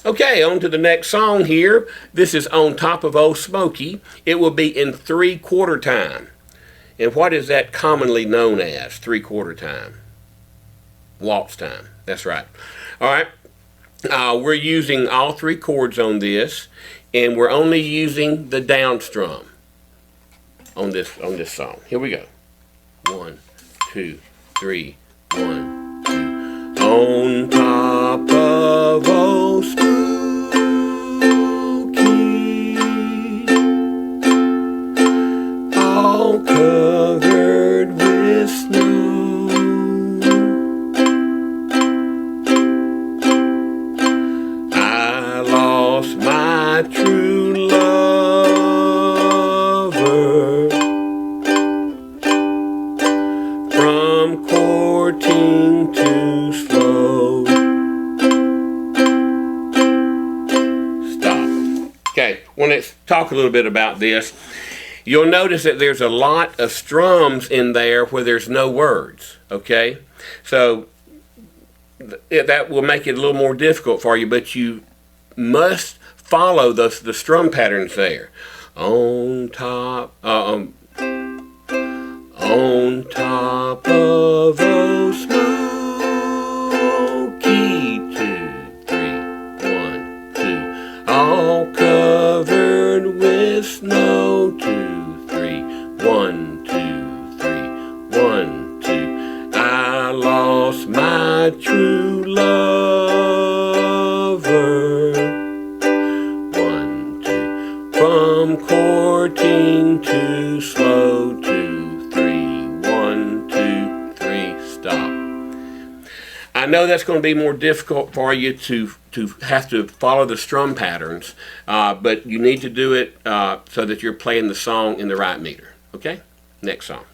Okay, on to the next song here. This is On Top of Old Smoky. It will be in 3/4 time. And what is that commonly known as, 3/4 time? Waltz time. That's right. All right. We're using all 3 chords on this, and we're only using the down strum on this song. Here we go. 1, 2, 3, 1, 2. On top of old Spooky, all covered with snow, I lost my true lover from courting too slow. Stop. Okay, want to talk a little bit about this. You'll notice that there's a lot of strums in there where there's no words, okay? So that will make it a little more difficult for you, but you must follow the strum patterns there. On top of old Smoky, 2, 3, 1, 2. All covered with snow, 2, 3, 1, 2, 3, 1, 2. I lost my true lover, 1, 2. From courting too slow, 2, 3, 1, 2, 3. Stop. I know that's going to be more difficult for you to have to follow the strum patterns, but you need to do it so that you're playing the song in the right meter. Okay? Next song.